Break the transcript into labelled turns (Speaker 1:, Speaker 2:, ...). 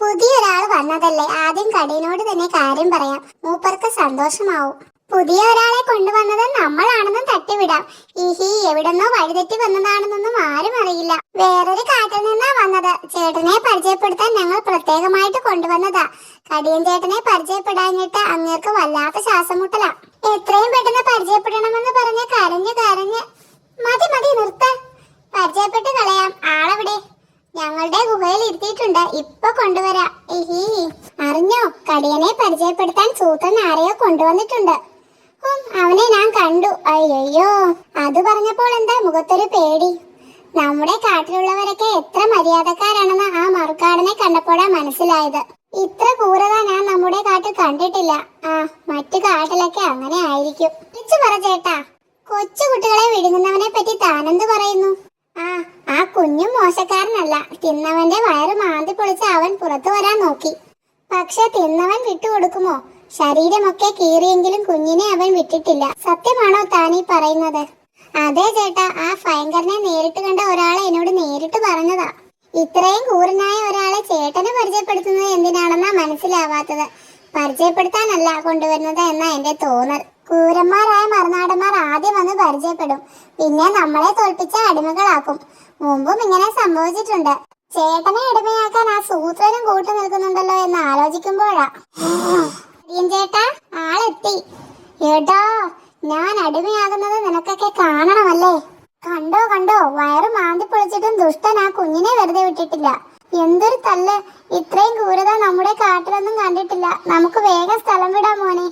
Speaker 1: പുതിയൊരാൾ വന്നതല്ലേ, ആദ്യം കടീനോട് തന്നെ കാര്യം പറയാം. മൂപ്പർക്ക് സന്തോഷമാവും. പുതിയ ഒരാളെ കൊണ്ടുവന്നത് നമ്മളാണെന്നും തട്ടിവിടാം. ഇഹി, എവിടെന്നോ വഴിതെറ്റി വന്നതാണെന്നൊന്നും ആരും അറിയില്ല. വേറൊരു കാട്ടിൽ നിന്നാ വന്നത്. ചേട്ടനെ പരിചയപ്പെടുത്താൻ ഞങ്ങൾ പ്രത്യേകമായിട്ട് കൊണ്ടുവന്നതാ. കടിയൻ ചേട്ടനെ പരിചയപ്പെടാഞ്ഞിട്ട് അങ്ങേർക്ക് വല്ലാത്ത ശ്വാസമുട്ടലാ. എത്രയും പെട്ടെന്ന് പരിചയപ്പെടണമെന്ന് പറഞ്ഞ് കരഞ്ഞ് കരഞ്ഞ് മതി മതി നിർത്ത. പരിചയപ്പെട്ട് കളയാം. ആളെവിടെ? ഞങ്ങളുടെ ഗുഹയിൽ ഇരുത്തിയിട്ടുണ്ട്, ഇപ്പൊ കൊണ്ടുവരാം. ഇഹി, അറിഞ്ഞോ, കടിയനെ പരിചയപ്പെടുത്താൻ സൂത്രൻ ആരെയോ കൊണ്ടുവന്നിട്ടുണ്ട്. അവനെ ഞാൻ കണ്ടു. അയ്യോ, അത് പറഞ്ഞപ്പോൾ എന്താ മുഖത്തൊരു പേടി? നമ്മുടെ കാട്ടിലുള്ളവരൊക്കെ എത്ര മര്യാദക്കാരാണെന്ന് ആ മറുകാടനെ കണ്ടപ്പോഴാ മനസ്സിലായത്. ഇത്ര ക്രൂരത ഞാൻ നമ്മുടെ കാട്ടിൽ കണ്ടിട്ടില്ല. ആ, മറ്റു കാട്ടിലൊക്കെ അങ്ങനെ ആയിരിക്കും. തിരിച്ചു പറ ചേട്ടാ, കൊച്ചു കുട്ടികളെ വിഴുങ്ങുന്നവനെ പറ്റി താനെന്ത് പറയുന്നു? ആ കുഞ്ഞും മോശക്കാരനല്ല. തിന്നവന്റെ വയറ് മാന്തി പൊളിച്ച് അവൻ പുറത്തു വരാൻ നോക്കി. പക്ഷെ തിന്നവൻ വിട്ടുകൊടുക്കുമോ? ശരീരമൊക്കെ കീറിയെങ്കിലും കുഞ്ഞിനെ അവൻ വിട്ടിട്ടില്ല. സത്യമാണോ താനീ പറയുന്നത്? അതെ ചേട്ടാ, ആ ഭയങ്കരനെ നേരിട്ട് കണ്ട ഒരാളെ എന്നോട് നേരിട്ട് പറഞ്ഞതാ. ഇത്രയും ക്രൂരനായ ഒരാളെ ചേട്ടന് പരിചയപ്പെടുത്തുന്നത് എന്തിനാണെന്നാ മനസ്സിലാവാത്തത്. പരിചയപ്പെടുത്താനല്ല കൊണ്ടുവരുന്നത് എന്നാ എന്റെ തോന്നൽ. ക്രൂരന്മാരായ മറുനാടന്മാർ ആദ്യം വന്ന് പരിചയപ്പെടും, പിന്നെ നമ്മളെ തോൽപ്പിച്ച അടിമകളാക്കും. മുമ്പും ഇങ്ങനെ സംഭവിച്ചിട്ടുണ്ട്. ചേട്ടനെ അടിമയാക്കാൻ ആ സൂത്രനും കൂട്ടു നിൽക്കുന്നുണ്ടല്ലോ എന്ന് ആലോചിക്കുമ്പോഴാ. ചേട്ടാ, ആളെത്തി. ഏട്ടാ, ഞാൻ അടിമയാകുന്നത് നിനക്കൊക്കെ കാണണമല്ലേ? കണ്ടോ കണ്ടോ, വയറ് മാന്തി പൊളിച്ചിട്ടും ദുഷ്ടൻ ആ കുഞ്ഞിനെ വെറുതെ വിട്ടിട്ടില്ല. എന്തൊരു തല്ല്! ഇത്രയും ക്രൂരത നമ്മുടെ കാട്ടിലൊന്നും കണ്ടിട്ടില്ല. നമുക്ക് വേഗം സ്ഥലം വിടാം മോനെ.